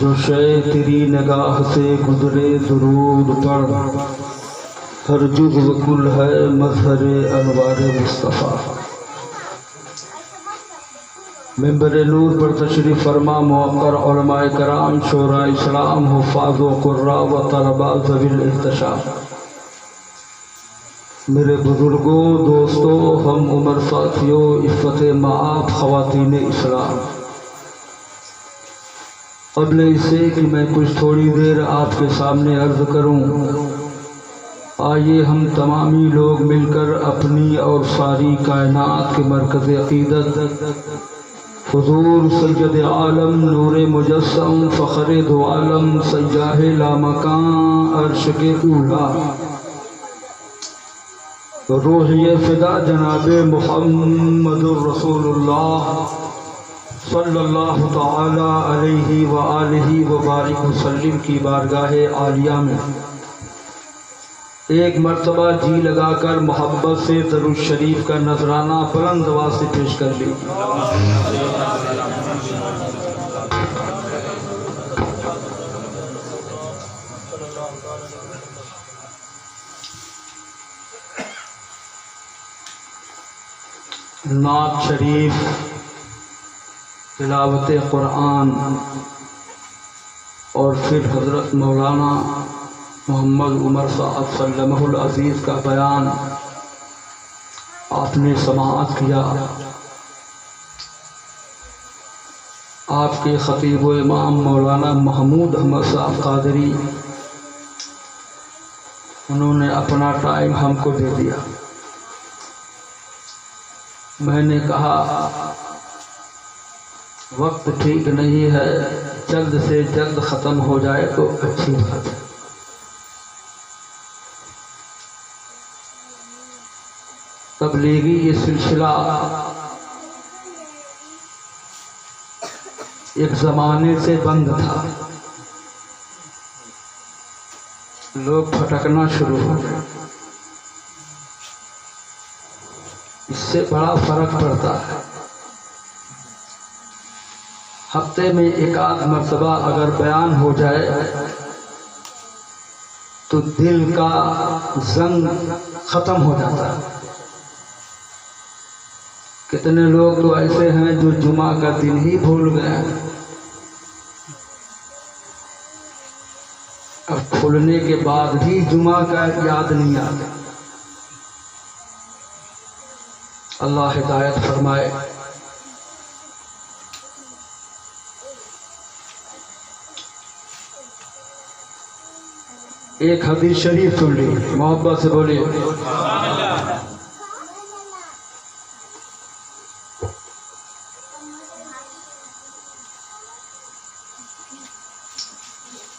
जो शय तेरी निगाह से गुजरे दुरूद पर हर जुग वकुल है मजहर अनवार मुस्तफ़ा। मिंबर नूर पर तशरीफ़ फरमा मुअक्कर उलमाए कराम शोरा इस्लाम हुफ़ाज़ व क़ुर्रा व तलबा ज़वील इर्तिशाद। मेरे बुजुर्गों, दोस्तों, हम उम्र साथियों, इफ़्फ़त माआब ख़वातीन इस्लाम, क़ब्ल इससे कि मैं कुछ थोड़ी देर आपके सामने अर्ज़ करूं, आइए हम तमामी लोग मिलकर अपनी और सारी कायनात के मरकज़ अक़ीदत हुज़ूर सय्यद आलम नूरे मुजस्सम फ़ख़्रे दो आलम सय्याह लामकान अर्श के ऊला रूहिए फ़िदा जनाबे मुहम्मदुर रसूलुल्लाह सल्लल्लाहु तआला अलैहि व आलिहि व बारिक वसल्लम की बारगाह आलिया में एक मर्तबा जी लगाकर मोहब्बत से दरूद शरीफ का नजराना बुलंद आवाज़ से पेश कर लीजिए। नात शरीफ, तिलावत कुरान और फिर हज़रत मौलाना मोहम्मद उमर साहब सल्लल्लाहुल अज़ीज़ का बयान आपने समाअत किया। आपके ख़तीब व इमाम मौलाना महमूद अहमद साहब क़ादरी, उन्होंने अपना टाइम हमको दे दिया। मैंने कहा वक्त ठीक नहीं है, जल्द से जल्द ख़त्म हो जाए तो अच्छी बात है। तबलीगी ये सिलसिला एक ज़माने से बंद था, लोग भटकना शुरू हो गए। इससे बड़ा फ़र्क पड़ता है। हफ्ते में एक आध मरतबा अगर बयान हो जाए तो दिल का जंग ख़त्म हो जाता है। कितने लोग तो ऐसे हैं जो जुमा का दिन ही भूल गए हैं। अब खुलने के बाद भी जुमा का याद नहीं आता। अल्लाह हिदायत फरमाए। एक हदीस शरीफ सुन ली, मोहब्बत से बोलिए।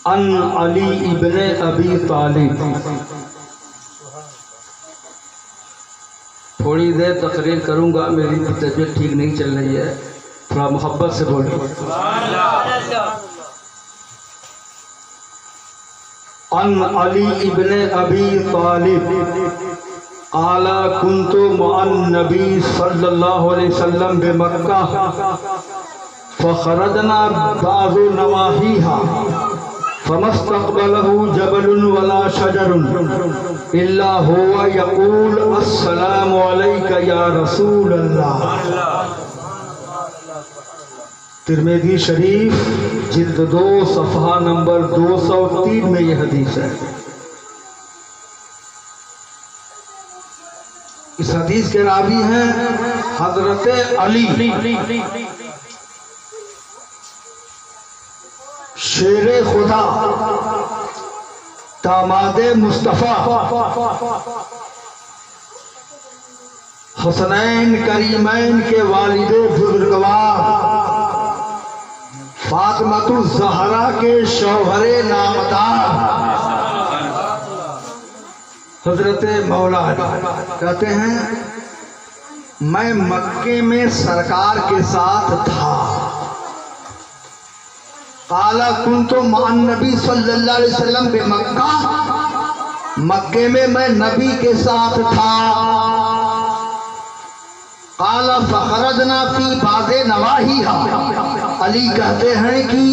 अन अली इब्ने अबी तालिब। थोड़ी देर तकरीर करूंगा, मेरी तबीयत ठीक नहीं चल रही है, थोड़ा मोहब्बत से बोलिए। अन अली इब्ने अबी तालिब आला कुन्तु मअन नबी सल्लल्लाहु अलैहि वसल्लम बिमक्का फ़खरजना बाज़ु नवाहिहा फमस्तक़बलहु जबलुन वला शजरुन इल्ला हुवा यक़ूल अस्सलामु अलैका या रसूल अल्लाह। तिर्मिज़ी शरीफ जिल्द 2 सफ़हा नंबर 203 में यह हदीस है। इस हदीस के रावी हैं हजरत अली शेरे खुदा दामादे मुस्तफ़ा हसनैन करीमैन के वालिदे बुजुर्गवार फातिमातुज़ ज़हरा के शौहरे नामदार हजरत मौला कहते हैं मैं मक्के में सरकार के साथ था। काला कुंतु मान नबी सल्लल्लाहु अलैहि वसल्लम बे मक्का, मक्के में मैं नबी के साथ था। काला फखरजना फी बाज़े नवाहिहा, अली कहते हैं कि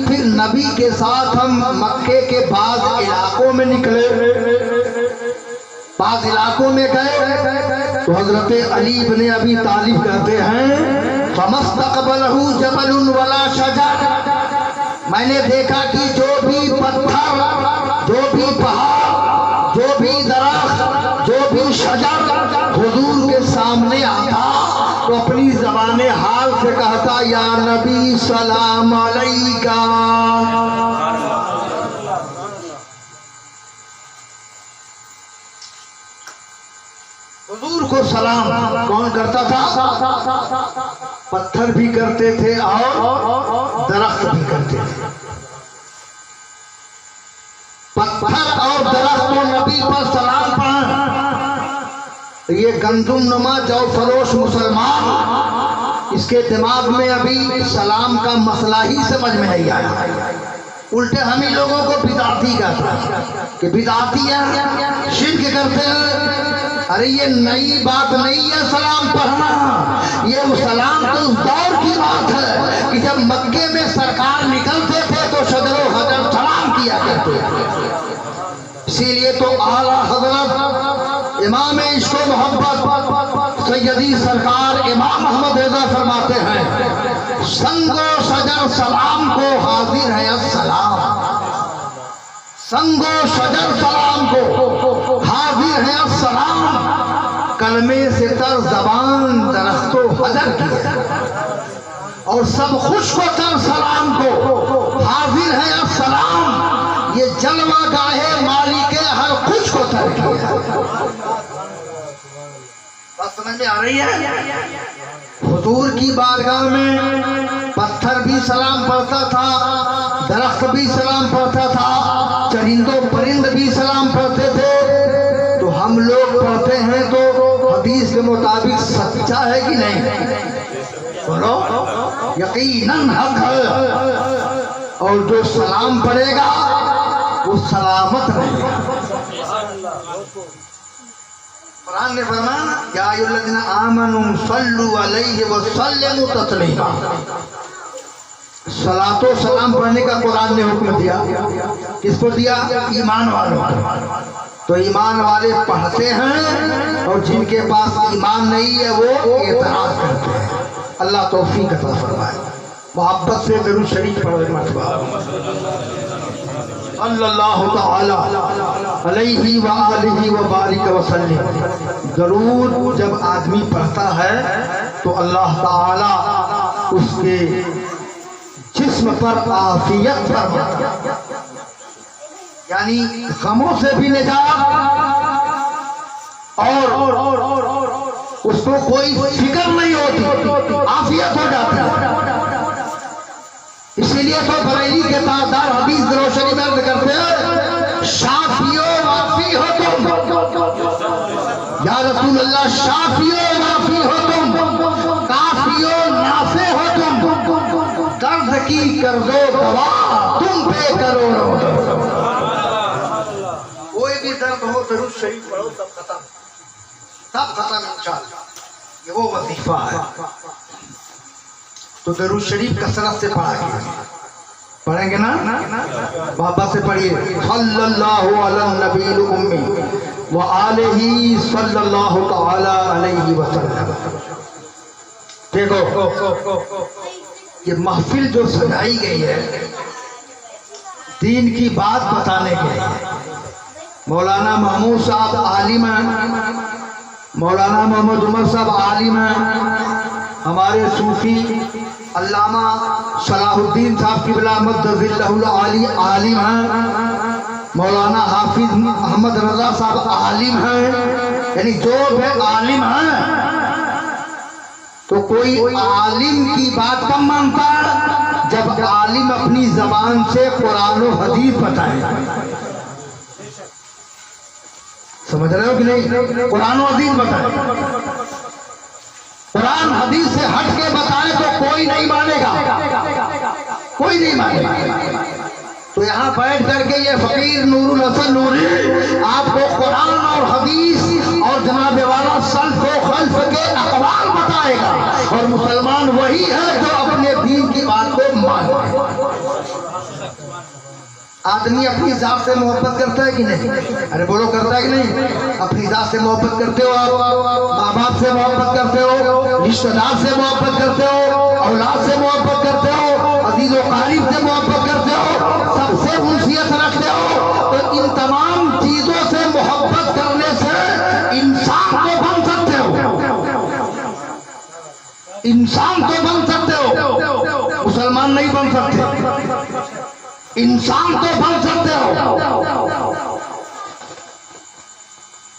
फिर नबी के साथ हम मक्के के बाद इलाकों में निकले, बाद इलाकों में गए तो हजरत अली इब्ने अबी तालिब कहते हैं फमस्तक़बलहु जबलुन वला शजर, मैंने देखा कि जो भी पत्थर, जो भी पहाड़, जो भी दरख्त, जो भी शजर हुजूर के सामने आता तो अपनी ज़बाने हाल से कहता या नबी सलाम अलैका। हुजूर को सलाम कौन करता था? पत्थर भी करते थे और दरख्त भी करते थे। पत्थर और दरख्त को नबी पर सलाम पढ़ा। ये गंदुम नुमा जौ फरोश मुसलमान, इसके दिमाग में अभी सलाम का मसला ही समझ में नहीं आया। उल्टे हम ही लोगों को बिदाती कहता है कि बिदाती है, शिर्क करते हैं। अरे ये नई बात नहीं है सलाम पढ़ना, ये वो सलाम तो उस दौर की बात है कि जब मक्के में सरकार निकलते थे तो शजरो हजर सलाम किया करते थे। इसीलिए तो आला हजरत इमाम इश्क़ मोहब्बत सैयदी सरकार इमाम अहमद रज़ा फरमाते हैं संगो शजर सलाम को हाजिर है अस्सलाम, संगो शजर सलाम को हाजिर है अस्सलाम, कलमे से तर जबान दरख्तो हजर किया और सब खुश को तर सलाम को हाजिर है अस्सलाम, ये जलवा गाहे मालिके हर खुश को तर किया। बात समझ में आ रही है? हुजूर की बारगाह में पत्थर भी सलाम पढ़ता था, दरख्त भी सलाम पढ़ता था, चरिंदों परिंद भी सलाम पढ़ते थे। तो हम लोग पढ़ते हैं तो हदीस के मुताबिक सच्चा है कि नहीं? बोलो, यकीनन हक है। और जो सलाम पढ़ेगा वो सलामत रहेगा। कुरान ने फरमाया या अय्युहल्लज़ीना आमनू सल्लु अलैहि व सल्लिमू तस्लीमा, सलातो सलाम पढ़ने का कुरान ने हुक्म दिया। किसको दिया? ईमान वालों को। तो ईमान वाले पढ़ते हैं और जिनके पास ईमान नहीं है वो एतराज करते हैं। अल्लाह तौफीक अता फरमाए। मोहब्बत से दरूद शरीफ पढ़े मरतबा सल्लल्लाहु तआला अलैहि व आलिहि व बारिक व सल्लिम। दरूद जब आदमी पढ़ता है तो अल्लाह ताला उसके जिस्म पर आफियत फरमाता, यानी गमों से भी निजात और उसको कोई फिक्र नहीं होती, आफियत हो जाती है। इसीलिए तो बरेली के ताजदार हदीस रोशनी दर्द करते हैं शाफियो वाफी हो तुम, या रसूल अल्लाह शाफियो वाफी हो तुम, काफियो नाफे हो तुम, दर्द की कर दो दवा तुम पे करोड़ों। कोई भी दर्द हो दरूद शरीफ पढ़ो, सब खत्म, सब खत्म इंशाअल्लाह। ये वो वजीफा है। तो दरूद शरीफ कसरत से पढ़ा गया। पढ़ेंगे ना? वापस से पढ़िए, सल्लल्लाहु अला नबील उम्मी व आलिही सल्लल्लाहु तआला अलैहि वसल्लम। देखो ये महफिल जो सजाई गई है दीन की बात बताने के लिए। मौलाना महमूद साहब आलिम हैं, मौलाना मोहम्मद उमर साहब आलिम हैं, हमारे सूफी अल्लामा सलाहुद्दीन साहब किबला मद्दज़िल्लहुल आली आलिम हैं, मौलाना हाफिज अहमद रजा साहब आलिम हैं। यानी जो भी आलिम हैं, तो कोई आलिम की बात कम मानता है जब आलिम अपनी जबान से कुरान और हदीस बताए। समझ रहे हो कि नहीं? कुरान और हदीस बताए, कुरान हदीस से हट के बताए तो कोई नहीं मानेगा, कोई नहीं मानेगा। तो यहाँ बैठ करके ये फकीर नूरुल हसन नूरी आपको कुरान और हदीस और जनाब वाला सल्फ व खल्फ के अक़वाल बताएगा। और मुसलमान वही है जो अपने दीन की बात को माने। आदमी अपनी जात से मोहब्बत करता है कि नहीं? अरे बोलो, करता है कि नहीं? अपनी जात से मोहब्बत करते हो आप, माँ बाप से मोहब्बत करते हो, रिश्तेदार से मोहब्बत करते हो, औलाद से मोहब्बत करते हो, अजीज व क़रीब से मोहब्बत करते हो, सबसे उनसियत रखते हो। तो इन तमाम चीजों से मोहब्बत करने से इंसान तो बन सकते हो, इंसान तो बन सकते हो, मुसलमान नहीं बन सकते। इंसान तो बन सकते हो,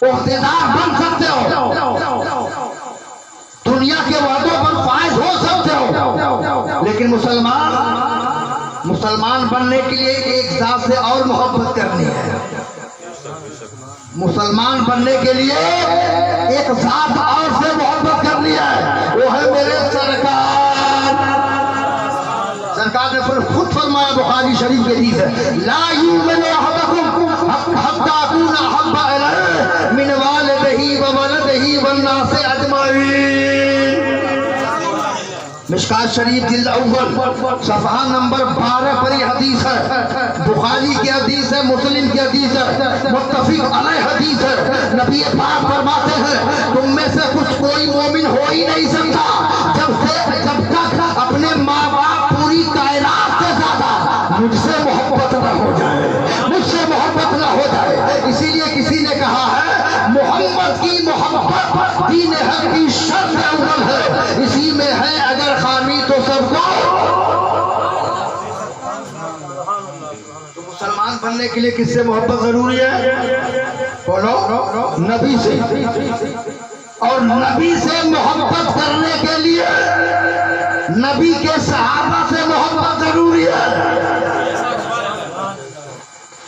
ओहदेदार बन सकते हो, दुनिया के वादों पर फायज हो सकते हो, लेकिन मुसलमान बनने के लिए एक जात से और मोहब्बत करनी है। मुसलमान बनने के लिए एक जात और से मोहब्बत करनी है, वो है मेरे सरकार ने खुद फरमाया, बुखारी शरीफ के हदीस है, ला युमिनु अहदुकुम हत्ता अकूना अहब्बा इलैहि मिन वालिदिही व वलदिही वन नासि अजमईन। मिशकात शरीफ जिल्द अव्वल सफ़हा नंबर 12 पर यह हदीस है। बुखारी की हदीस है, मुस्लिम की हदीस है, मुत्तफिक अलैह हदीस है। नबी पाक फरमाते हैं, तुम में से कुछ कोई मोमिन हो ही नहीं सकता जब तक अपने माँ बाप पूरी कायनात से ज्यादा मुझसे मोहब्बत न हो जाए, मुझसे मोहब्बत न हो जाए। इसीलिए किसी ने कहा है, मोहम्मद की मोहब्बत दीन हक की शर्त अव्वल है, इसी में है अगर खामी तो सबको। तो मुसलमान बनने के लिए किससे मोहब्बत जरूरी है? बोलो, नबी से। और नबी से मोहब्बत करने के लिए नबी के सहाबा से मोहब्बत जरूरी है,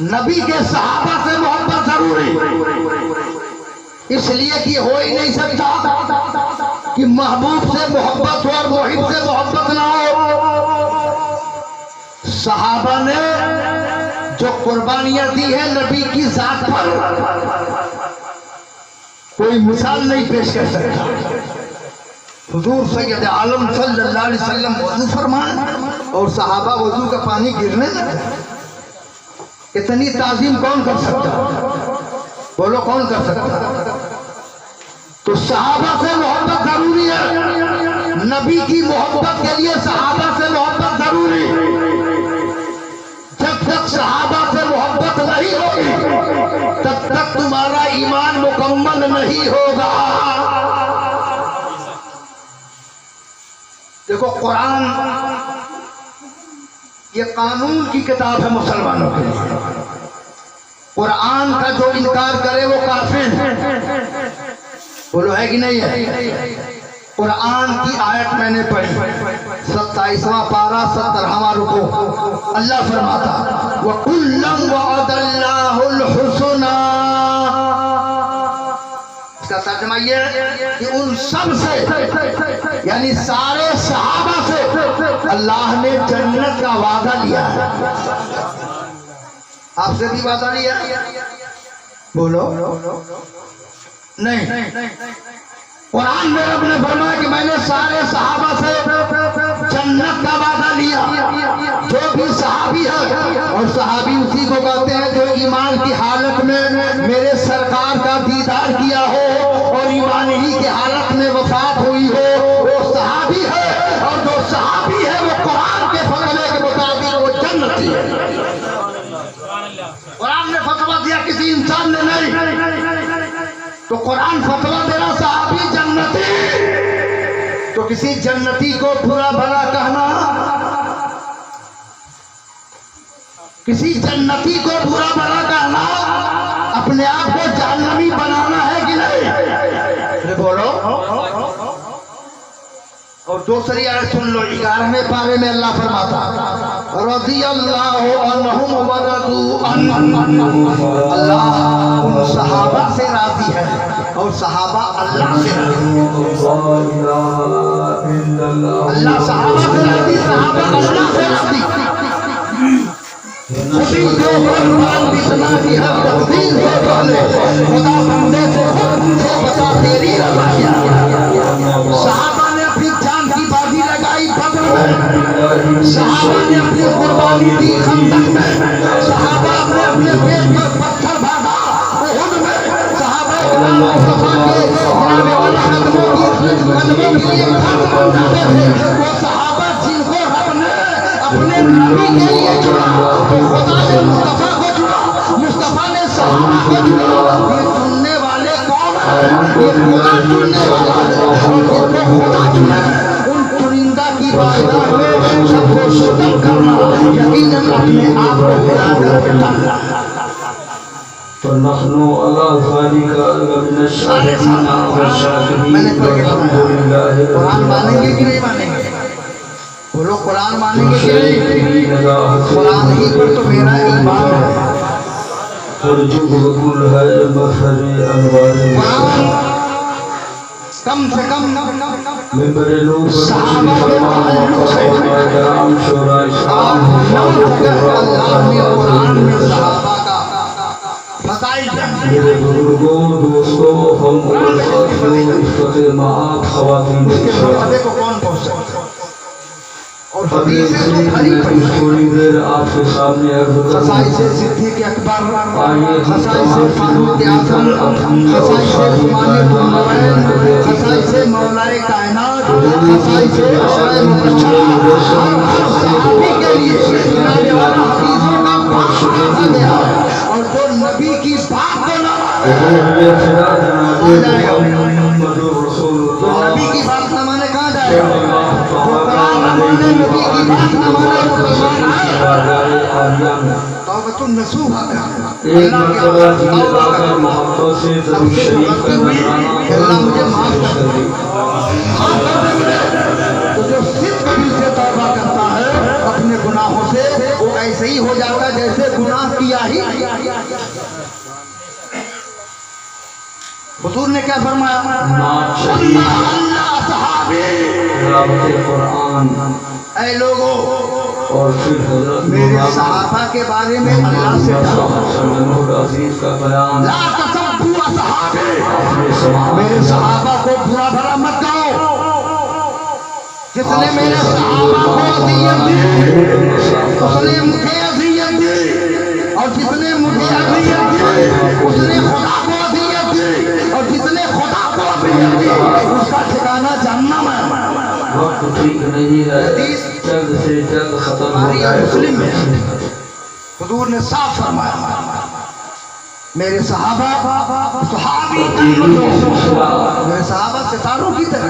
नबी के सहाबा से मोहब्बत जरूरी। इसलिए कि हो ही नहीं सकता कि महबूब से मोहब्बत हो और मुहिब से मोहब्बत ना हो। सहाबा ने जो कुर्बानियां दी है नबी की जात पर, कोई मिसाल नहीं पेश कर सकता। हुजूर सैयद आलम सल्लल्लाहु अलैहि वसल्लम वजू फरमाए और सहाबा वजू का पानी गिरने लगा। इतनी ताजीम कौन कर सकता? बोलो, कौन कर सकता? तो सहाबा से मोहब्बत जरूरी है, नबी की मोहब्बत के लिए सहाबा से मोहब्बत जरूरी। जब तक सहाबा से मोहब्बत नहीं होगी तब तक तुम्हारा ईमान मुकम्मल नहीं होगा। देखो, कुरान ये कानून की किताब है मुसलमानों के लिए। कुरान का जो इनकार करे वो काफिर है। बोलो, है कि नहीं है? कुरान की आयत मैंने पढ़ी, 27वां पारा 17वां रुकू। अल्लाह फरमाता, व कुल्लम वअदल्लाहुल हुस्ना। इसका तर्जुमा ये है कि उन सब से, यानी सारे सहाबा से अल्लाह ने जन्नत का वादा लिया है। आपसे भी वादा लिया? बोलो, नहीं। कुरान में रब ने फरमाया कि मैंने सारे सहाबा से जन्नत जन्नत का वादा लिया। जो भी सहाबी है, और सहाबी उसी को कहते हैं जो ईमान की हालत में मेरे सरकार का दीदार किया हो और ईमान ही की हालत में वफात हुई हो, वो सहाबी है। और जो सहाबी है वो कुरान के फतवे के मुताबिक वो जन्नती है। कुरान ने फतवा दिया, किसी इंसान ने नहीं। तो कुरान फतवा दे रहा सहाबी जन्नती, तो किसी जन्नती को बुरा भला कहना, किसी जन्नती को बुरा भला कहना अपने आप को जहन्नमी बनाना है कि नहीं? बोलो। और दूसरी आयत सुन लो, 11वें पारे में अल्लाह फरमाता रज़ियल्लाहु अन्हुम व रज़ू अन्हु। अल्लाह उन सहाबा से राजी है और सहाबा अल्लाह से राजी है। अल्लाह सहाबा से राजी, सहाबा अल्लाह से राजी। खुदी जो कुर्बान बितना की हर तकदीर से पहले खुदा बंदे से खुद पूछे बता तेरी रज़ा क्या। सहाबा ने अपनी जान की बाजी लगाई बदर में, सहाबा ने अपनी कुर्बानी दी खंदक में, सहाबा ने अपने पेट पर पत्थर भागा उहुद में, सहाबा मुस्तफा के गिराने वाले कदमों के लिए खास बन जाते थे। वो सहाबा जिनको रब ने अपने नबी के लिए चुना, खुदा ने मुस्तफा को चुना, मुस्तफा ने सहाबा को चुना। ये चुनने वाले कौन है? ये खुदा चुनने वाला है। और जिनको खुदा चुना उन चुनिंदा की बारगाह में सबको शुद्ध करना यकीनन अपने आप को गिराकर बिठाना। तो नखनो अला ज़ालिका मिन शाहिदीना व शाकिरीन अल्हम्दुलिल्लाह। कुरान मानेंगे कि नहीं मानेंगे? बोलो कुरान मानेंगे कि नहीं? कुरान ही पर तो मेरा ईमान है। कम से कम सहाबा के ताल्लुक से अल्लाह ने कुरान में सहाबा का बताई जाए। मेरे बुजुर्गों, दोस्तों, हम खवातीन को कौन पहुंच सकता? और हदीसें तो भरी पड़ी हैं। थोड़ी देर आपके सामने खसाइसे सिद्दीक़ अकबर, खसाइसे फारूक आज़म, खसाइसे उस्मान इब्न नूरैन, खसाइसे मौलाए कायनात, खसाइसे अशरे मुबश्शरा, हर सहाबी के लिए गिनाने वाला हदीसों का बाग रखा गया है। और जो नबी की बात को न तो नबी की बात न माने कहाँ जाएगा? जो कुरान न माने, नबी की बात न माने, मुसलमान है तौबतुन नसूह। अल्लाह मुझे माफ कर दे। तो जो सिर्फ दिल से तौबा करता है अपने गुनाहों से, वो ऐसे ही हो जाता है जैसे गुनाह किया ही। हुजूर ने क्या फरमाया? ऐ लोगों, और फिर मेरे सहाबा के बारे में अल्लाह से डरो। का बयान, ला तसब्बु असहाबे, मेरे सहाबा को बुरा भला मत कहो। जिसने मेरे सहाबा को अज़ियत दी उसने मुझे अज़ियत दी, और जिसने मुझे अज़ियत दी उसने खुदा को अज़ियत दी, और जिसने खुदा को अज़ियत दी उसका ठिकाना जहन्नम है। वक्त ठीक नहीं है, जल्द से जल्द खत्म हो जाए। मुस्लिम में हुजूर ने साफ फरमाया मेरे सहाबा सहाबी मेरे सहाबा सितारों की तरह।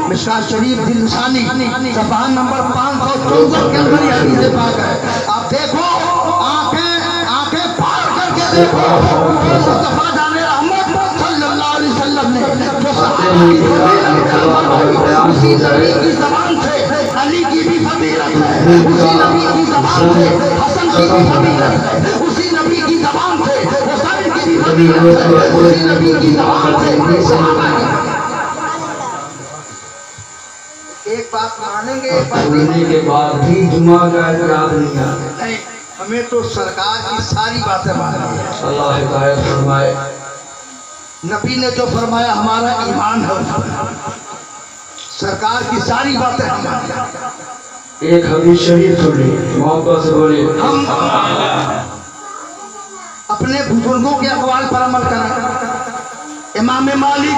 मिशकात शरीफ दिलशानी सफ़ा नंबर 514 के अंदर यह हदीस पाक है। आप देखो, आंखें फाड़ करके देखो, मुस्तफा जाने रहमत सल्लल्लाहु अलैहि वसल्लम ने जो सहाबा की फजीलत उसी नबी की ज़बान से अली की भी फजीलत है, उसी नबी की ज़बान से हसन की भी फजीलत है, उसी नबी की ज़बान से हुसैन की भी फजीलत है, उसी नबी की ज़बान से सहाबा की। एक बात मानेंगे, एक बात सुनने के बाद भी जुमा का याद नहीं आता। नहीं, हमें तो सरकार की सारी बातें माननी है। अल्लाह हिदायत फरमाए। नबी ने जो फरमाया हमारा ईमान है। सरकार की सारी बातें हम मानते हैं। एक हदीस शरीफ सुनी, मोहब्बत से बोलिए। हम अपने बुजुर्गों के अकवाल पर अमल करें। इमाम मालिक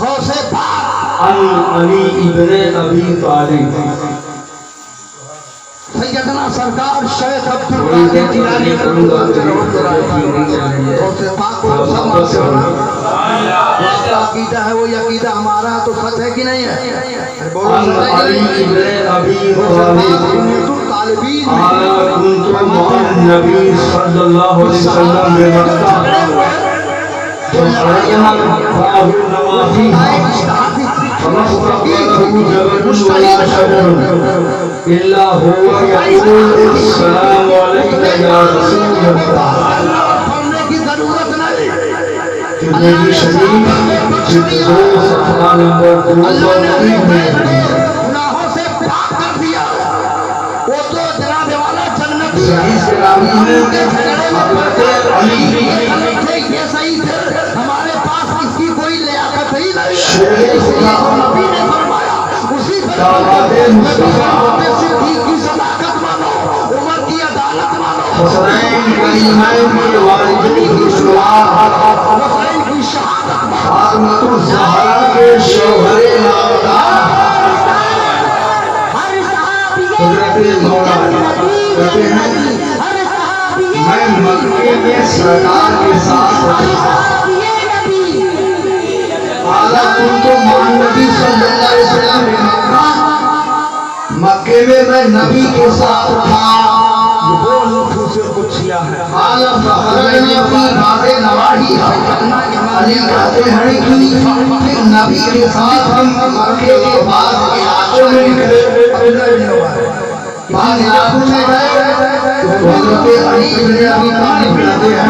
गौसे पाक अली इब्ने अबी तालिब, सैयदना सरकार शेख अब्दुल कोई कादिर देखी जिलानी नहीं करूंगा तो गौसे पाक को सब मानते हो ना। आपका अकीदा है वो अकीदा हमारा तो सच है कि नहीं है? बोलो अली इब्ने अबी तालिब आला कुन्तु मअन नबी सल्लल्लाहु अलैहि वसल्लम में मक्का नमाजी इल्ला हुवा यक़ूलु अस्सलामु अलैका या रसूलल्लाह। पढ़ने की जरूरत नहीं। तिरमिज़ी शरीफ जिल्द 2 सफ़हा नंबर 203 में गुनाहों से पाक कर दिया। वो तो जनाब वाला जन्नत इस हदीस के रावी हैं हज़रत अली ये सही थे। हमारे पास इसकी कोई लियाकत ही नहीं है। नबी ने फरमाया उसी की सदाकत मानो, उमर की अदालत मानो, हुसैन करीमैन के वालिदैन की शुराअत, हुसैन की शहादत मानो, फातिमा ज़हरा के शौहरे नामदार हज़रत मौला कहते हैं मैं मक्के में सरकार के साथ आला कुन्तु मअन नबी सल्लल्लाहु अलैहि वसल्लम में मक्के में मैं नबी के साथ था। वो लुत्फ से कुछिया है। आला फ़खरैन अपनी बातें नवाही अली कहते हैं कि फिर नबी के साथ हम मक्के के बाद इलाकों में निकले। बाद इलाकों में गए तो हज़रत अली इब्ने अबी तालिब कहते हैं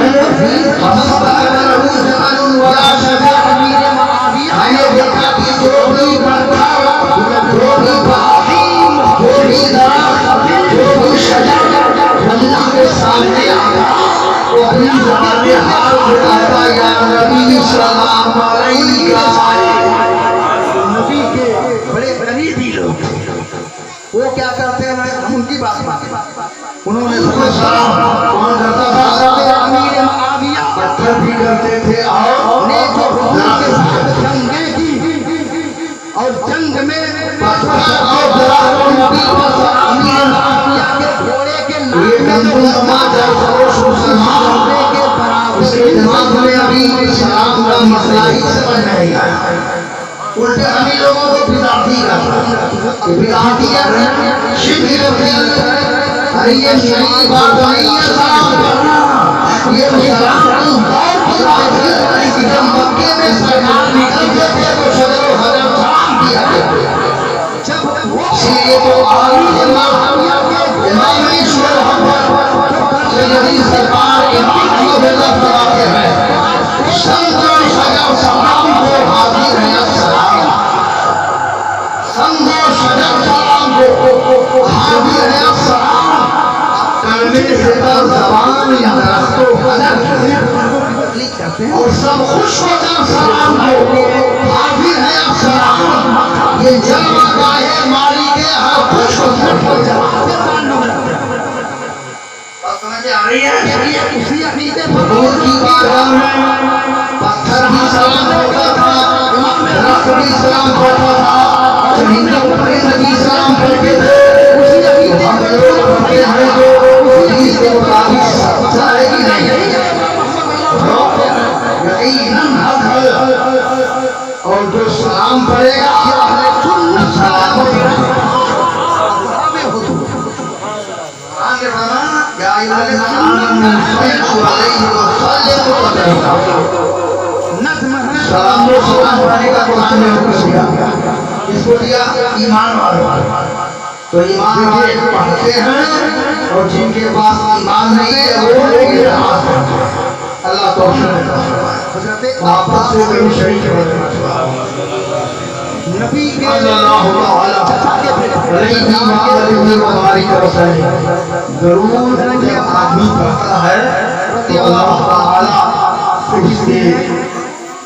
मैंने देखा कि जो भी पत्थर, जो भी पहाड़ी, जो भी दरख्त, जो भी शजर अल्लाह के सामने आया वो अपनी ज़बान में हाथ उठाता या नबी सलाम अलैका। नबी के बड़े करीबी लोग वो क्या करते हैं? हम उनकी बात उन्होंने सलाम कौन करता था? अमीर मुआविया पत्थर भी करते थे और ने जो हुजूर के साथ जंगें की और जंग में पत्थर और दरख्त नबी को अमीर मुआविया के घोड़े के ये नाक में गंदुमा जरफरोश मुसलमान के बराबर उसके दिमाग में अभी इस्लाम का मसला ही समझ नहीं आया। उल्टे हमें लोगों को बिदाती करता बिदाती शिबिर अरे ये सही बात नहीं है सलाम करना। ये सलाम की बात है कि जब मक्के में सरकार निकलते थे तो सदर हजर सलाम किया जब इसलिए तो आली इमाम ईश्वर सैयदी सरकार इमाम अहमद फरमाते हैं संतो सजर सलाम को हाजिर है सलाम। संतो सजर सलाम को हाजिर है सलाम। कलमे से तर ज़बान या दरख्तो हजर और सब खुश होकर सलाम को हाजिर है सलाम। ये जलवा गाहे माली के हर खुश होकर समझ आ रही है? उसी अकीदे हुजूर की बारगाह में पत्थर भी सलाम होता था, दरख्त भी सलाम करता था, चरिंदे परिंदे भी सलाम करते थे। उसी अकीदे हम लोग करते हैं जो हदीस के मुताबिक सच है कि नहीं? यकीनन हक है। और जो सलाम पढ़ेगा सुन्नत सलाम पढ़ेगा। सलाम पढ़ने का क्वेश्चन दिया इसको दिया ईमान वाले तो ईमान वाले पढ़ते हैं और जिनके पास ईमान नहीं है वो अल्लाह तौफीक देता है। वापस से कभी शरीक नबी के अल्लाहु जरूर जब आदमी पढ़ता है तो अल्लाह ताला फरिश्ते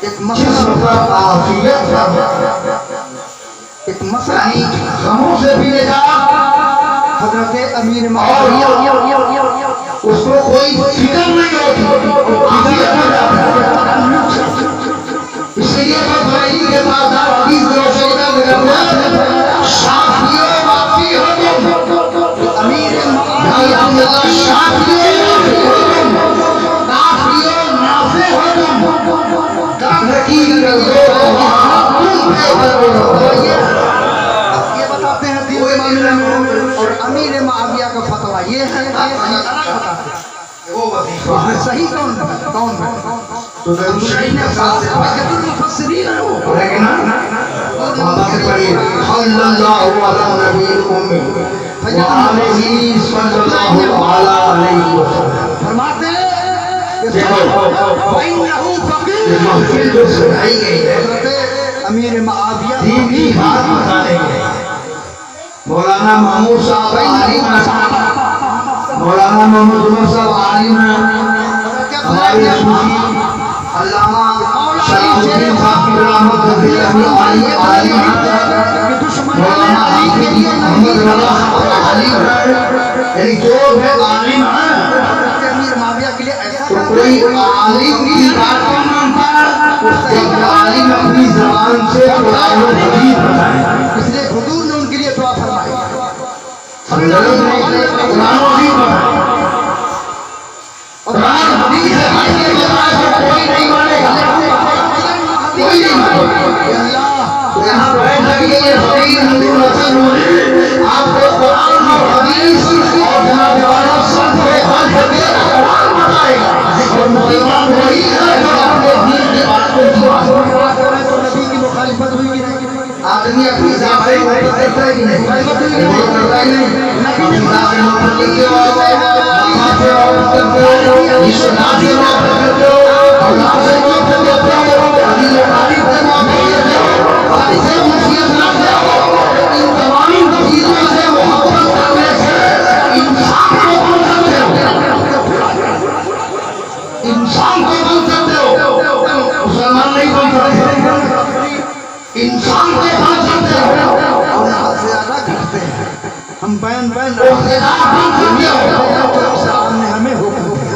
एक मसला आफियत एक मसला गमों से भी निजात हजरत अमीर मुआविया उसको कोई फिक्र नहीं होती आफियत में जाता है। इसलिए बदवाई के बाद हदीस रोशना लगा शाफियो वाफी हो तुम अमीर मुआविया शाफियो काफियो नाफे हो तुम लकीर ये बताते हैं दिल के मामले में। और अमीर मुआविया का फतवा ये है सही कौन है तो मुफस्सिरीन है वो लेकिन बात पढ़िए सल्लल्लाहु अलैहि सल्लल्लाहु अलैहि वसल्लम फरमाते हैं अमीर मुआविया दीन की बात बताने मौलाना महमूद साहब मौलाना महमूद साहब आलिम हमारे सूफी अल्लामा शरीफ साहब की रहमत आलिम मौलाना अली के मोहम्मद रजा साहब आलिम यानी जो है आलिम है अमीर मुआविया के लिए ऐसा तो कोई आलिम की बात को मानता है जब आलिम अपनी ज़बान से कुरान और हदीस बताए इसलिए हुजूर ने उनके लिए दुआ फरमाई कुरान और हदीस और हदीस है कोई नहीं मानेगा कोई नहीं मानेगा अल्लाह यहाँ बैठ के ये फकीर हुजूर हसन हुए आपको कुरान और हदीस और जनाब वाला सब के हाल करके कुरान बताएगा और मुसलमान वही है जो अपने दीन की बात को तो नबी की मुखालिफत हुई आदमी अपनी जात से करता है कि नहीं वो करता ही नहीं अपनी जात से मोहब्बत लेके मामा से मोहब्बत करते हो रिश्तेदार से मोहब्बत करते हो औलाद से मोहब्बत करते हो अभी तारीफ से मोहब्बत करते हो ऐसे नसीहत करते हो इन तमाम चीजों से मोहब्बत करने से इंसान को बन सकते हो इंसान को बन सकते हो मुसलमान नहीं बन सकते इंसान को बन सकते हो और हद से ज्यादा घटते हैं हम बैन सामने हमें हो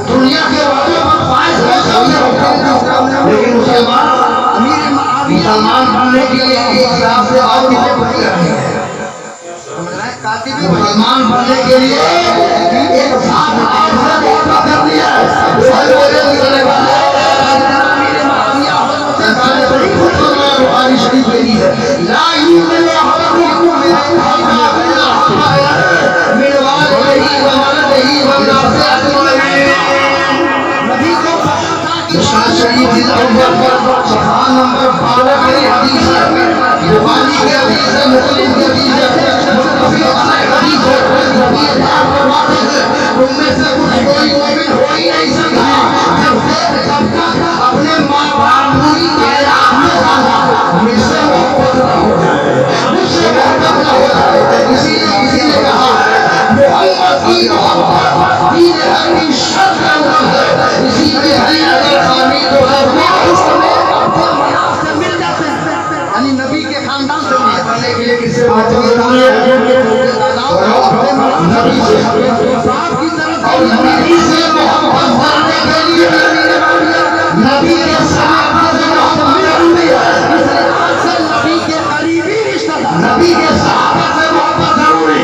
दुनिया के वादों पर फायज हो सकते लेकिन मुसलमान अमीर मुसलमान बनने के लिए इस्लाम से और नीचे बढ़ रहे हैं मुसलमान बनने के लिए एक साथ आपसे वादा कर दिया बुखारी शरीफ में दी है ला युमिन अहदुकुम मिन वालिही व वलदिही व नासी अजमईन नबी को पता था कि बुखारी शरीफ जिल्द अव्वल सफा नंबर 12 की हदीस है बुखारी की हदीस है मुस्लिम की हदीस है मुत्तफिक अलैहि हदीस है नबी पाक फरमाते हैं तुम में से कुछ कोई मोमिन हो ही नहीं सकता जब तक अपने मां बाप की मेराज में मुझसे मोहब्बत न हो जाए मुझसे मोहब्बत न हो जाए इसीलिए कहा मोहम्मद की मोहब्बत दीन है की शर्त है इसीलिए है अगर खानी तो इस समय मनाफ से मिल जाते हैं यानी नबी के खानदान से मिल जाने के लिए किसी बात नबी से बाप की तरफ और नबी से मोहब्बत करने के लिए नबी के साथ नबी के करीबी रिश्तेदार नबी के साथ से मोहब्बत जरूरी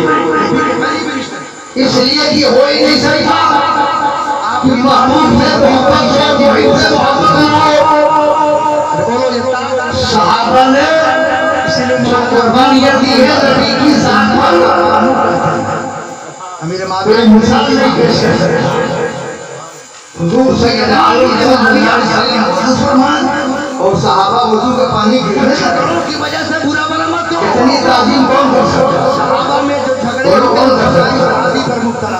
इसलिए कि हो ही नहीं सकता आपकी महबूब से मोहब्बत से मोहिब से मोहब्बत बोलो सहाबा ने इसलिए कुर्बानियां दी है नबी की जात पर अमीर मादे मिसाल नहीं पेश कर सकते हुजूर सैयद आलम और सहाबा वजू का पानी गिरने की वजह से बुरा भला मत करो इतनी ताजीम कौन कर सकता है सहाबा में जो झगड़े कौन कर सकता है शादी पर मुब्तला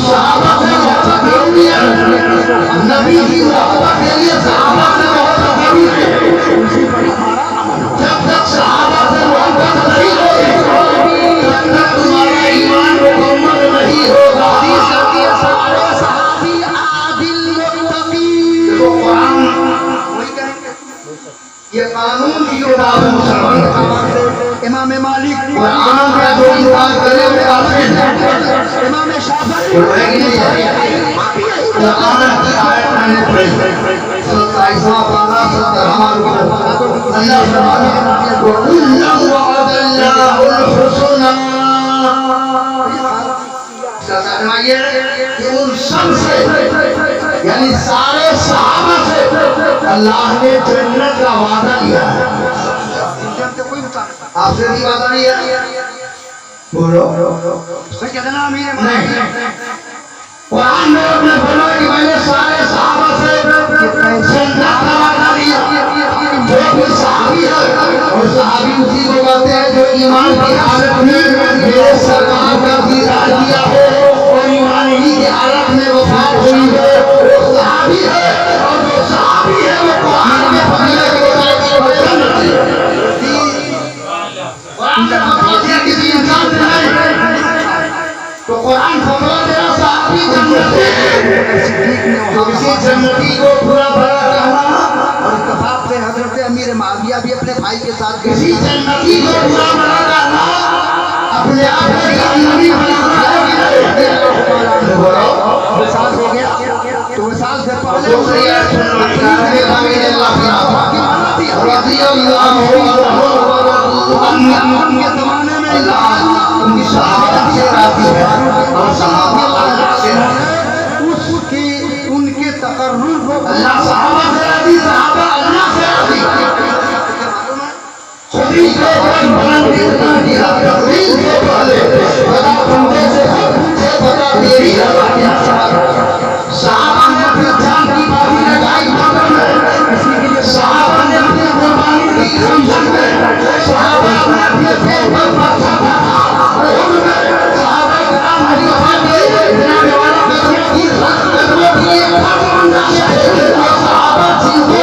सहाबा से मोहब्बत जरूरी है नबी की मोहब्बत के लिए सहाबा से मोहब्बत जरूरी है उसी पर हमारा अमल हो जब तक सहाबा से मोहब्बत नहीं होगी तब तक तुम्हारा ईमान मुकम्मल नहीं होगा हदीस कहती है सारे सहाबी आदिल मुत्तकी देखो कुरान वही कहेंगे मालिक कुरान का जो इनकार करे वो काफिर है। इमाम शाफी कुरान की आयत मैंने पढ़ी 27वां पारा 17वां रुकू। अल्लाह फरमाता है वकुल्लम वअदल्लाहुल हुस्ना। फरमाइए कि उन सब से यानी सारे सहाबा से अल्लाह ने जन्नत का वादा किया है। आपसे भी वादा नहीं है? बोलो कहते ना अमीर नहीं। कुरान में अपने बोला कि मैंने सारे सहाबा से जन्नत का वादा लिया। जो भी सहाबी है और सहाबी उसी को कहते हैं जो ईमान की हालत में मेरे सरकार का दीदार किया हो और ईमान ही की हालत में वफात हुई है वो सहाबी है। और जो सहाबी है वो कुरान में फजीलत के बताई कि वो जन्नती है। कुरान में फजीलत किसी इंसान से नहीं। तो कुरान फरमा तेरा सहाबी जन्नती है। तो किसी जन्नती को पूरा भला कहना और इत्तेफाक से हजरत अमीर माविया भी अपने भाई के साथ किसी जन्नती को पूरा भला कहना अपने आप को जन्नती बनाना है कि नहीं? बोलो विशाल हो गया तो विशाल से पहले दूसरी आयत सुनो कि अमीर अल्लाह की रजी अल्लाह के जमाने में अल्लाह उनकी सहाबत से राजी है और सहाबा अल्लाह से उसकी उनके तकर्रुर को अल्लाह सहाबा से राजी सहाबा अल्लाह से राजी। खुदी को कोई बुलंद इतना दिया तकरीर से पहले बड़ा बंदे से पूछे बड़ा तेरी रजा क्या सहाबा ने अपनी जान की बाजी लगाई बदल में। सहाबा ने अपनी कुर्बानी दी खंजर में। सहाबा ने अपने फेफड़ पर छापा उनमें सहाबा कराम ने कहा कि जनाब वाला कदमों की कदमों की एक खास बंदा है और सहाबा जिनको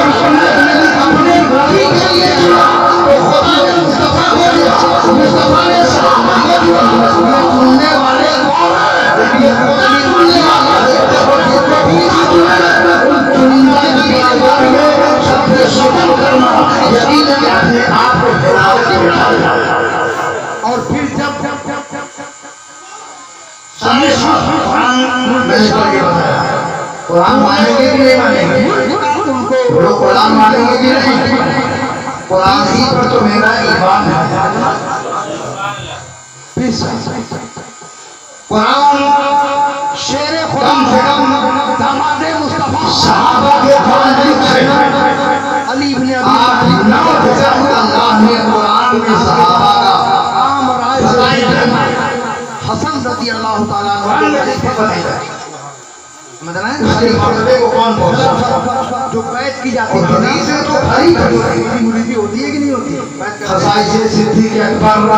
अपने नबी के लिए चुना तो खुदा ने मुस्तफा को दिया। मुस्तफा ने सहाबा को दिया। ये चुनने वाले कौन है? ये खुदा ने चुनने वाला है और जिसको भी चुने उन चुनिंदा की बात में सबसे शुक्र करना यकीनन अपने आप को हिलाओ से बिठाना। और फिर जब सामने कुरान मैंने करके बताया कुरान मानेंगे कि नहीं मानेंगे? बोलो कुरान मानेंगे कि नहीं? कुरान ही पर तो मेरा ईमान है। कुरान शेर कम से कम दामादे मुस्तफा सहाबा के खानदान से अली इब्न अबी आप ना जब अल्लाह ने कुरान में सहाबा का आम राय बताई है। हसन रजी अल्लाह ताला अन्हु को खलीफा बनाया। मतलब है उसके मर्तबे को कौन पहुंचा? जो बैत की जाती और है ना हदीस तो भाई मुरीदी होती है कि नहीं होती? खसाइसे सिद्दीक अकबर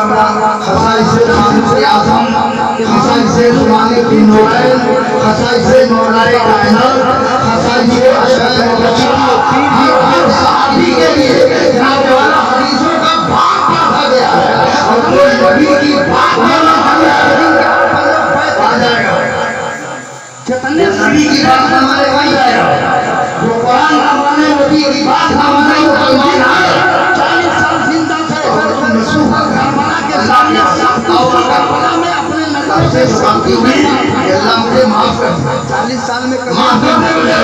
खसाइसे फारूक आजम खसाइसे उस्मान बिन नुरैन खसाइसे मौलाए कायनात खसाइसे अशरफ मुबश्शिरीन ये हर सहाबी के लिए जनाब वाला हदीसों का भाग बांधा गया है और कोई नबी की बात माना आ जाएगा जितने नबी की बात न माने वही जाएगा। जो कुरान न माने नबी की बात न माने वो मुसलमान है। 40 साल जिंदा थे करबला के सामने करबला में अपने नजर से शांति हुई अल्लाह मुझे माफ कर दे। 40 साल में माफ कर दे मुझे।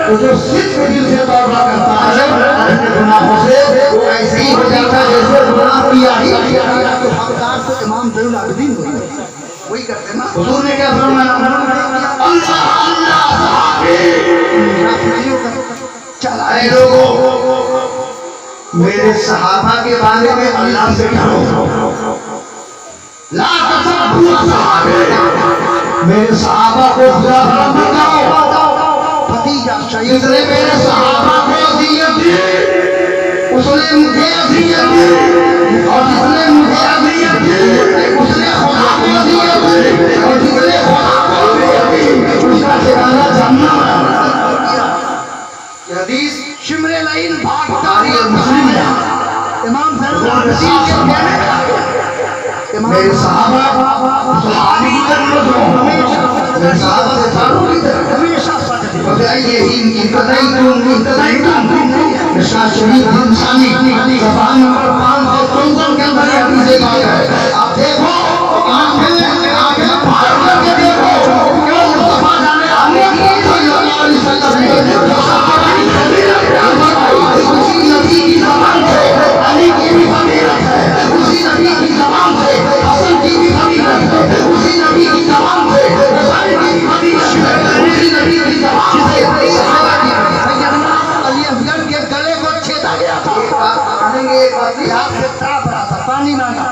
तो जो सिर्फ दिल से तौबा करता है अपने गुनाहों से वो ऐसे ही हो जाता है जैसे गुनाह किया ही किया। तो हकदार तो इमाम ज़ैनुल आबिदीन हुए वही करते ना। हुजूर ने क्या फरमाया? अल्लाह अल्लाह सहाबी चलाए लोगों मेरे सहाबा के बारे में अल्लाह से डरो। ला तसब्बु सहाबे मेरे सहाबा को बुरा मत कहो। भतीजा शहीद जिसने मेरे सहाबा को अज़ियत दी उसने मुझे अज़ियत दी और जिसने मुझे अज़ियत दी उसने खुदा को अज़ियत दी और जिसने खुदा को अज़ियत दी उसका ठिकाना जन्नत है। ये हदीस शिमरे लाइन भाग बुखारी और मुस्लिम में इमाम ज़ैनुल आबिदीन के कहने मेरे सहाबा सहाबी की तरफ हमेशा मेरे सहाबा से ताल्लुक की तरफ हमेशा सच थे। बताइए इनकी कतई तुम इसका शरीफ इंसानी ज़बान नंबर 553 के अंदर ये हदीस बात है। आप देखो आंखें फाड़ करके देखो क्यों मुस्तफा जाने आने की सल्लल्लाहु अलैहि वसल्लम उसी नबी की ज़बान से अली की भी फजीलत है, उसी नबी की ज़बान से हसन की भी फजीलत है, उसी नबी की ज़बान से हुसैन की भी फजीलत है, उसी नबी की ज़बान से सहाबा की सैयदना अली असगर के गले को छेदा गया था। आनेंगे एक बात हाथ से ताप रहा था, पानी मांगा,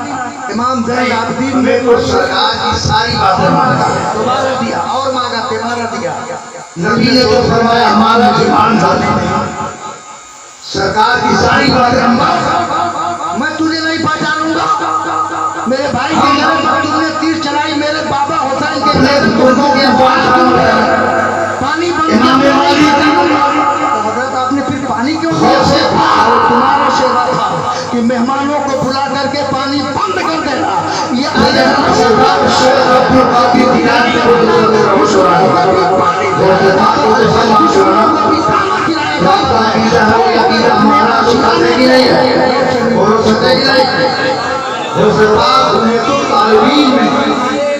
इमाम ज़ैनुल आबिदीन ने तो सरकार की सारी बातें मांगा, दोबारा दिया और मांगा, तिमारा दिया। नबी ने तो फरमाया हमारा ईमान जाने सरकार की सारी बातें मैं तुझे नहीं पहचानूंगा, मेरे भाई के गले पर तुमने तीर चलाई, मेरे बाबा हुसैन के दोनों के पानी हजरत आपने फिर पानी क्यों दिया? तुम्हारा सेवा था कि मेहमानों को बुला करके पानी बंद कर देना। ये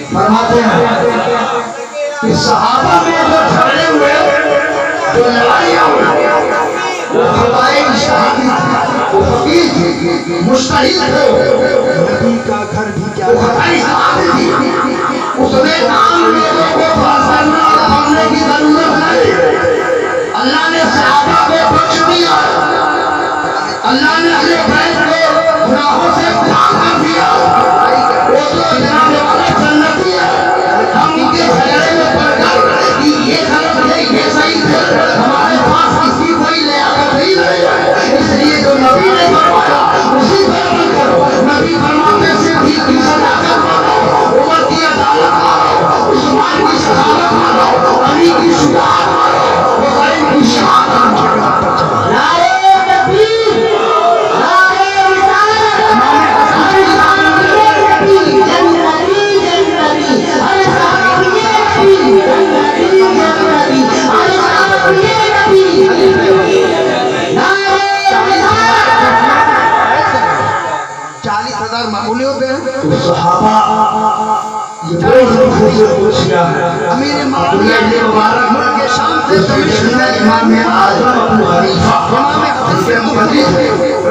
फरमाते हैं कि सहाबा में जो झगड़े हुए, जो लड़ाइयाँ हुई, वो फदाइल शहादी थी, वो फकीर थी, मुस्तहिद थे, नबी का घर भी क्या थी, उसने नाम लोगों को फासला करने की जरूरत नहीं। अल्लाह ने सहाबा को बख्श दिया, अल्लाह ने अपने बैत को गुनाहों से पाक कर दिया। वो तो जनाब वाले जन्नती है, हम उनके झगड़े में पड़कर कि ये गलत है, ये सही है, हमारे पास किसी कोई लियाकत नहीं है, इसलिए जो नबी ने फरमाया उसी पर अमल करो। नबी फरमाते से भी की सदाकत मानो, उमर की अदालत मानो, उस्मान की शहादत मानो, अली की शुजाअत मानो, हुसैन की शहादत मानो। नारे तकबीर, नारे रिसालत, जन्नती जन्नती अरे साहब ये नबी, जन्नती जन्नती अरे साहब ये नबी। नारे रिसालत 40,000 मामूली होते हैं। तो सहाबा ये बहुत खूबसूरत पूछिया है। अमीर माविया ने मुबारक के शाम से इमाम आज़म अबू हनीफा इमाम हसन मुहद्दिस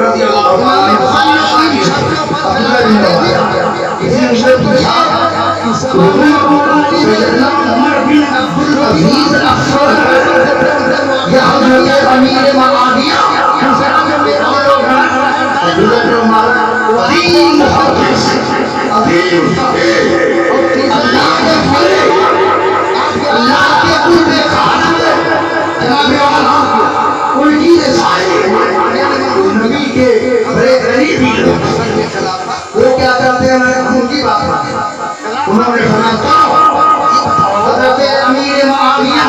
रज़ियल्लाहु अन्हु इसी मुझे पूछा कि सैयदना उमर बिन अब्दुल अजीज अफसर या हज़रत अमीर मुआविया हुसैन में मेरा हज़रत उमर अजीम मुहद्दिस अजीम फकीह अल्लाह के फले अल्लाह के पूरे खाना जनाब वाला उनकी रसाई नबी के बड़े करीबी लोग वो क्या करते हैं उनकी बात उन्होंने फरमाया हज़रत अमीर मुआविया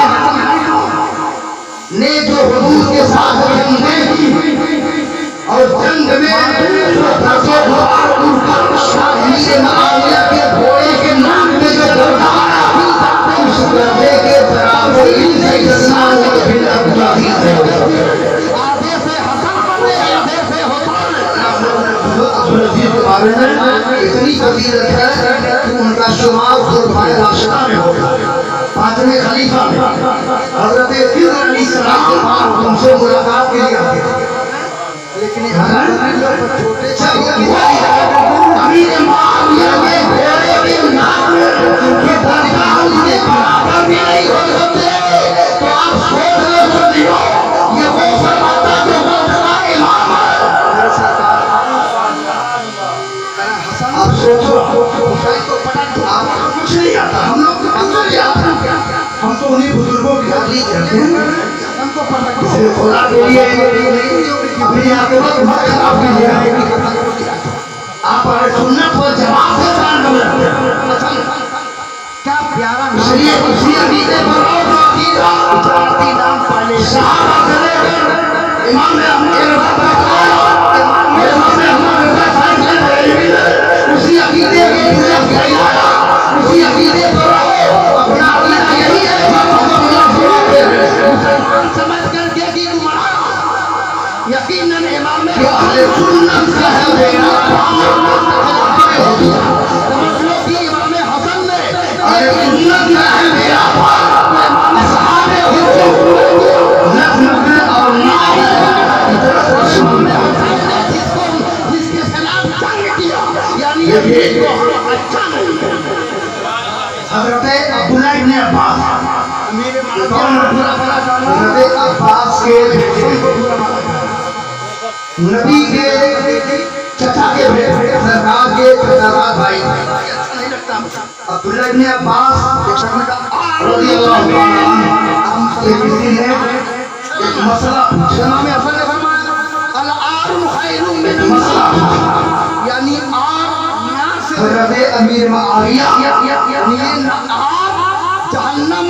ने जो हुजूर के साथ जंग की और जंग में अमीर मुआविया के घोड़े के नाम में जो दर्दा उस दर्दे के बराबर इनसे आधे से हसन बने, आधे से हुसैन। के बारे में इतनी फजीलत है कि उनका शुमार खुलफाए राशिदा में हो गया। पांचवें खलीफा में हजरत फिर अलैहिस्सलाम के पास उनसे मुलाकात के लिए आते थे, लेकिन छोटे अमीर मुआविया के घोड़े के नाम के दर्जा उसके बराबर भी नहीं हो सकते। तो आप सोच लो सदियों, ये वो फरमाता जो मुर्तज़ा इमाम है। आप सोचो हुसैन को पढ़ा आपको कुछ नहीं आता, हम लोग को कुछ नहीं आता, हम तो उन्हीं बुजुर्गों की तकलीफ करते हैं। हमको पता किसी खुदा के लिए अपनी आखिरत मत खराब कीजिए। आप सुन्नत व जमात से ताल्लुक़ रखते हैं, क्या प्यारा इसलिए इसी अकीदे पर और अकीदा इजारती नाम पाले सहाबा से लेकर इमाम उसी अकीदे के उसी अकीदे पर अपना अकीदा यही है समझ करके कि तुम्हारा या ये सुन्नत का है मेरा असहाबे हुजूर नफ्ल और जिसके खिलाफ जंग किया यानी ये अच्छा नहीं। हजरत अब्दुल्लाह इब्न अब्बास हजरत अब्बास के नबी के चचा के सरकार के सरदार भाई अब्दुल्लाह इब्न अब्बास रज़ियल्लाहु ताला अन्हु से किसी ने एक मसला पूछा। इमाम हसन ने फरमाया अल आरुन खैरुम मिन मसला यानी हज़रत अमीर मुआविया यानी जहन्नम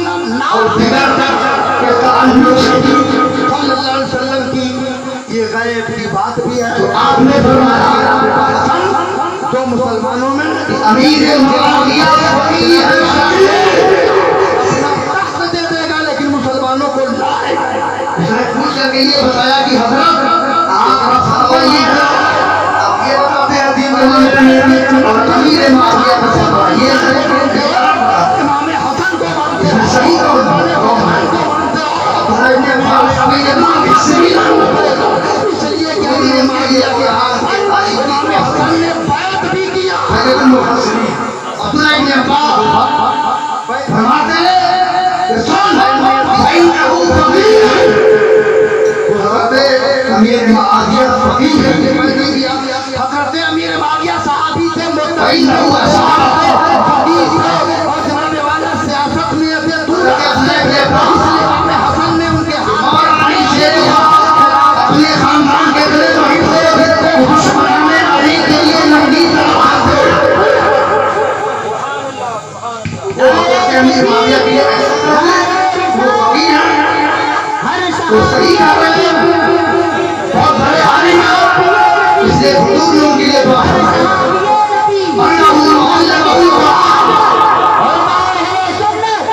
और बिगर के ताल्लुक से सल्लल्लाहु अलैहि वसल्लम की ये गैब की बात भी है। तो आपने फरमाया जो मुसलमानों में अमीर मुआविया वही है अपना तख्त दे देगा लेकिन मुसलमानों को लाएगा। उसने पूछ करके ये बताया कि हजरत आप फरमाइए अब ये बताते हैं दिन और अमीर मुआविया को फरमाइए इमाम हसन को मानते हैं सही को मानते हो अब्दुल्लाह इब्न अब्बास अमीर मुआविया इसलिए क्या इमाम मुआविया के हाथ इमाम हसन ने बैत भी किया। अब्दुल्लाह इब्न अब्बास फरमाते हैं कि सुन भाई अबू फकीह हजरत अमीर मुआविया फकीह है हजरत अमीर मुआविया सहाबी थे मुत्तकी हुआ सहाबा फकीह थे और जनाब वाला सियासत में अपने दूर इसलिए इमाम हसन ने उनके हाथ में से अपने खानदान के लिए वहीं से दुश्मन में अली के लिए लंबी तलवार दे अमीर मुआविया की वो फकीह है तो सही कर रहे हैं बहुत बड़े आलिम हैं इसलिए हुजूर लोगों के लिए दुआ फरमाएं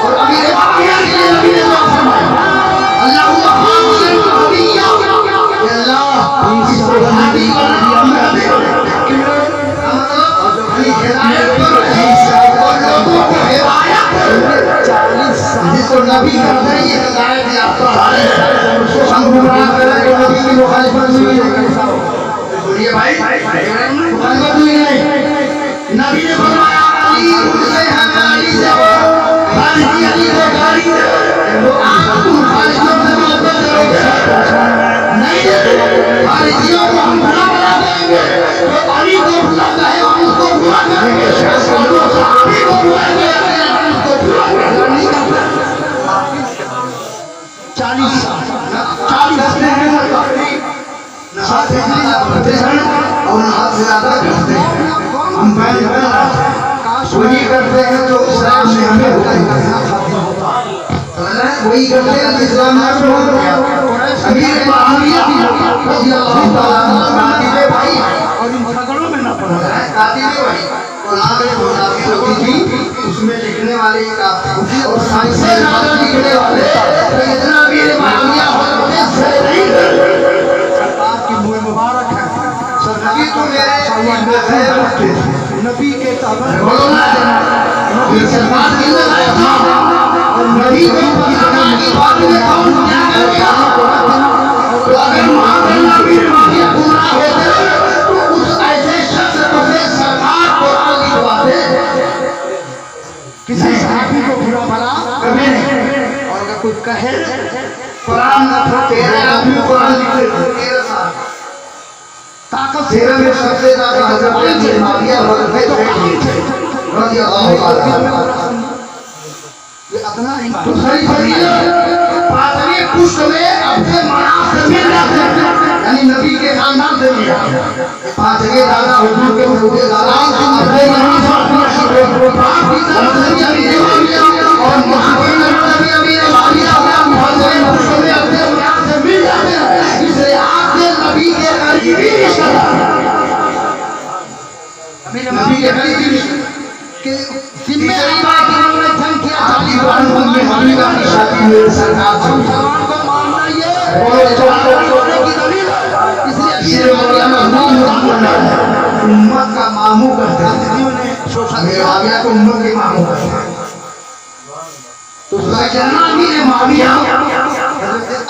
और अमीर मुआविया के लिए नबी ने दुआ फरमाया अल्लाहुम्मा हाफिज़ नबिय्या अल्लाह इस नबी को अमर दे जिसको नबी करते हैं ये हिदायत याफ्ता है हम गुमराह करें तो नबी की मुखालिफत हुई है कैसा हो बोलिए भाई मुखालिफत हुई नहीं। नबी ने फरमाया अली मुझसे है मैं अली से खालिदी अली को गाली दे तो आप मुखालिफों से मोहब्बत करोगे नहीं खालिदियों को हम बुरा बना देंगे तो अली को बुरा कहे हम उसको बुरा करेंगे सहाबी को बुरा कहेंगे उसको बुरा करेंगे 40 साथ करते हैं और हाथ से ज्यादा करते हैं हम वही करते हैं जो इस्लाम में हमें वही करते हैं इस्लाम में हमें हो गया अमीर मुआविया रज़ियल्लाहु ताला कातिले भाई और इन झगड़ों में ना पड़ा कातिले भाई कुरान में मुनाफिक होती थी उसमें लिखने वाले एक कातिल और साइंस से ज्यादा लिखने वाले तो इतना अमीर मुआविया होते से नहीं सरकार की मुँह मुबारक है सर नबी तो मेरे नबी के ताबत नबी से बात नहीं लगाया था और नबी को पता की बात में कौन क्या करेगा तो अगर वहाँ पर नबी मुआविया पूरा होते तो उस ऐसे शख्स को से सरकार को लिखवा दे किसी सहाबी को बुरा भला कभी नहीं और अगर कोई कहे कुरान न तो तेरे आदमी कुरान लिखे तेरे साथ ताकत तेरे में सबसे ज्यादा हजरत अमीर मुआविया रज़ियल्लाहु ताला ये अपना ही तो सही फजीलत पांचवें पुष्ट में अपने मनाफ से मिल जाते हैं यानी नबी के खानदान से मिल जाते हैं पांचवें दादा हुजूर के मुझे दादा अपने नबी से बाप की तरफ से भी अमीर मुआविया और मुस्लिम नबी अमीर मुआविया पांचवें पुष्ट में अपने मनाफ से मिल जाते हैं इसलिए आपके नबी के करीबी रिश्तेदार नबी के करीबी के जिम्मेदारी बात उन्होंने जंग किया 40 बार उनकी हबीबा की शादी हुई सरकार से मुसलमान को मानना ये बोलो होने की दलील इसलिए उम्मत का मामू करते हैं ने मुआविया को उम्मत के मामू करते हैं भाईजान अमीर माविया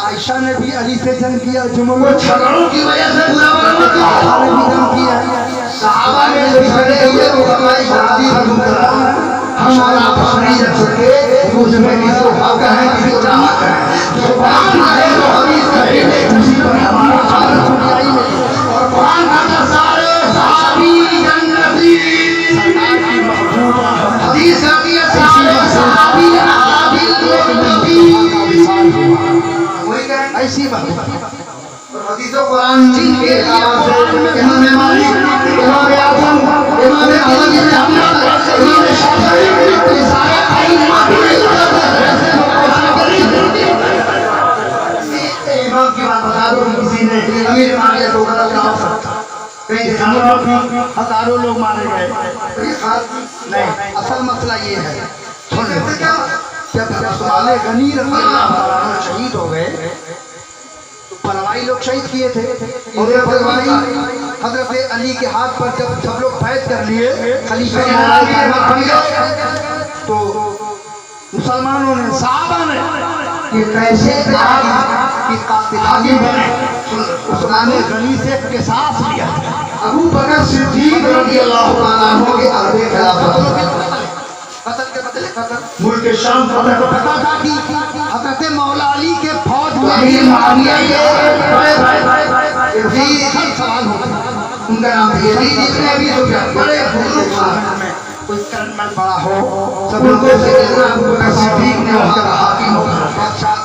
आयशा ने भी अली से जंग किया, जुम्मन वो झगड़ों की वजह से बुरा बना ने भी जंग किया। सहाबा में जो झगड़े हुए वो हमारी शादी खत्म करा, हमारा भाई रख सके उसमें किसी हक है किसी चाहत है, जुबान है तो हरी सही नहीं खुशी पर हमारा हाल दुनियाई में और कुरान का सारे सहाबी जन्नती हदीस आती है सारे सहाबी आदिल नबी ऐसी बात हदीसों कुरान के आवाज से इमाम मालिक, इमाम आजम, इमाम अली इमाम शाफिई सारे अइम्मा इमाम की बात बता दो किसी ने अमीर मारिया को गलत कहा सकता कहीं हजारों लोग मारे गए। नहीं असल मसला ये है, सुन लो, जब उस्मान गनी रज़ी अल्लाह अन्हु शहीद हो गए तो पलवाई लोग शहीद किए थे, और ये पलवाई हजरत अली के हाथ पर जब सब लोग बैत कर लिए खलीफा बन गए तो मुसलमानों ने साहबा ने कि कैसे आप कि कातिलानी बने उस्मान गनी से किसास लिया। अबू बकर सिद्दीक रज़ी अल्लाह ताला अन्हु के आगे खिलाफत कत्ल के बदले कत्ल मुल्क शाम फतह को पता था कि हजरत मौला अली के फौज में अमीर माविया के बड़े भाई सवाल होगा। उनका नाम यजीद इब्न अबी सुफयान बड़े बुजुर्ग में कोई कर्नल बड़ा हो सब उनको सैयदना अबू बकर सिद्दीक ने वहां का हाकिम बादशाह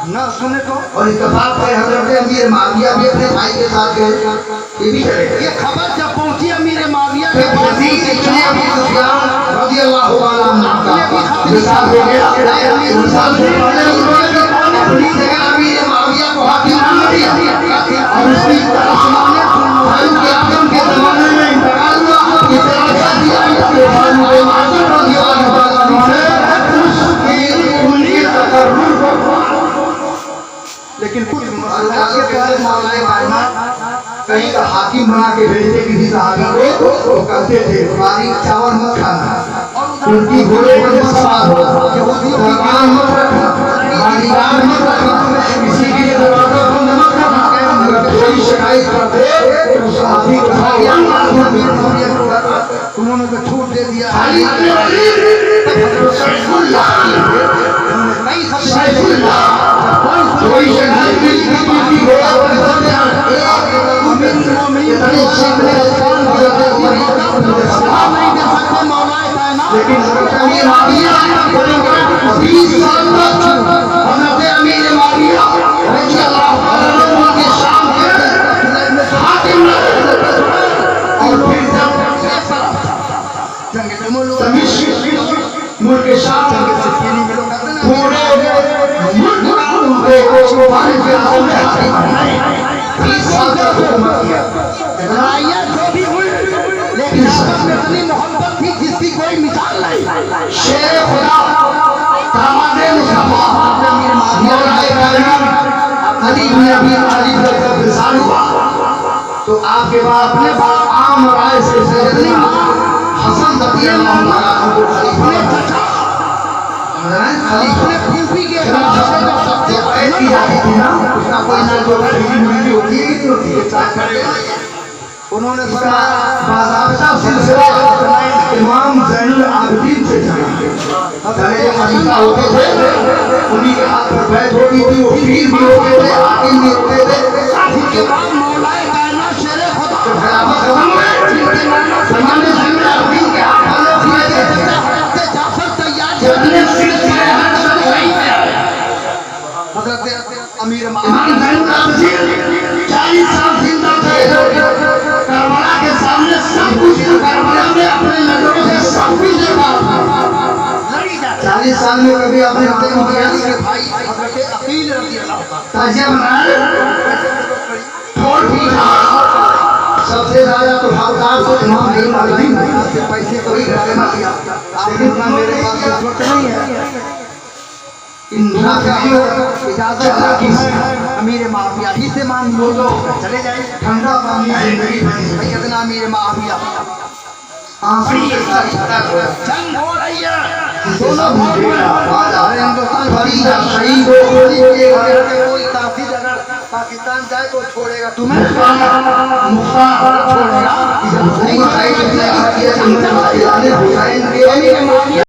न सुने तो और इत्तेफाक से हजरत अमीर माविया भी अपने भाई के साथ गए, ये भी चले गए। ये खबर जब पहुंची अमीर माविया के पास यजीद इब्न अबी सुफयान रज़ी अल्लाह ताला अन्हु का विशाल हो गया, विशाल से पहले उन्होंने अपनी जगह अमीर माविया को हाकिम बना दिया और उसकी उस्मान भाई के आजम के जमाने में इंतकाल हुआ। इतना कर दिया कि भाई आजम रज़ी अल्लाह ताला अन्हु ने उसकी उनकी तकर्रुर को लेकिन कुछ अल्लाह के प्यारे मौलाए कायनात कहीं का हाकिम बना के भेजते किसी साहबी को तो कहते थे बारीक चावल मत खाना, उनकी घोड़े पर मत सवार होना, जबान मत रखना, बारीकार मत रखना, किसी के दरवाजा बंद मत रखना। अगर कोई शिकायत करते तो साहबी को उन्होंने तो छूट दे दिया। खाली सैफुल्लाह कई सब सैफुल्लाह कोई शिकायत नहीं की घोड़ा पर लेकिन अमीर माविया 20 साल तक हजरत अमीर माविया रज़ी अल्लाह ताला अन्हु के शाम के हाकिम रहे और फिर जब मुल्क शाम पूरे मुल्क का उनको भारत के सामने हाकिम बनाए 20 साल तक हुकूमत किया। लड़ाइयाँ जो भी हुई लेकिन आपस में इतनी मोहब्बत थी जिसकी कोई मिसाल नहीं। शेर खुदा दामादे मुस्तफा मौलाए कायनात अली इब्न अबी तालिब का विसाल हुआ तो आपके बाद अपने बाप आम राय से सैयदना हसन रज़ी अल्लाह ताला अन्हु को खलीफा अपने फूफी के हाथ से जो ऐसी जाती थी ना उसका कोई ना जो खरीदी मिली होती है कि होती है उन्होंने बाज़ाब्ता सिलसिला इमाम ज़ैनुल आबिदीन से चला। पहले जो खलीफा होते थे उन्हीं के हाथ पर बैत होती थी, वो पीर भी होते थे, हाकिम भी होते थे। उसके बाद मौलाए कायनात शेरे खुदा जब खिलाफत खत्म हुए इमाम ज़ैनुल आबिदीन के हाथ पर दिए गए थे। हज़रत जाफर तैयार जितने सिलसिले हसन वहीं से आए। हज़रत अमीर इमाम ज़ैनुल आबिदीन 40 साल जिंदा थे, करबला के सामने सब कुछ, करबला में अपने नजरों से सब कुछ देखा। 40 साल में कभी आपने अपने मुखियाली के भाई हज़रत अकील रज़ी अल्लाह ताजिया बनाए ठोर पीटा। सबसे ज्यादा तो हकदार तो इमाम ज़ैनुल आबिदीन से पैसे कोई घरे मत दिया। लेकिन मेरे पास इस वक्त नहीं है। इन मुनाफिकों इजाजत अमीर माफिया ही से मांग लो तो चले जाए। ठंडा पानी जिंदगी भर सैयदना अमीर माफिया आंसू के साथ जंग हो रही है, दोनों भाग में आज हिंदुस्तान भर नतीजा शहीद हो कोई काफिर अगर पाकिस्तान जाए तो छोड़ेगा तुम्हें छोड़ेगा।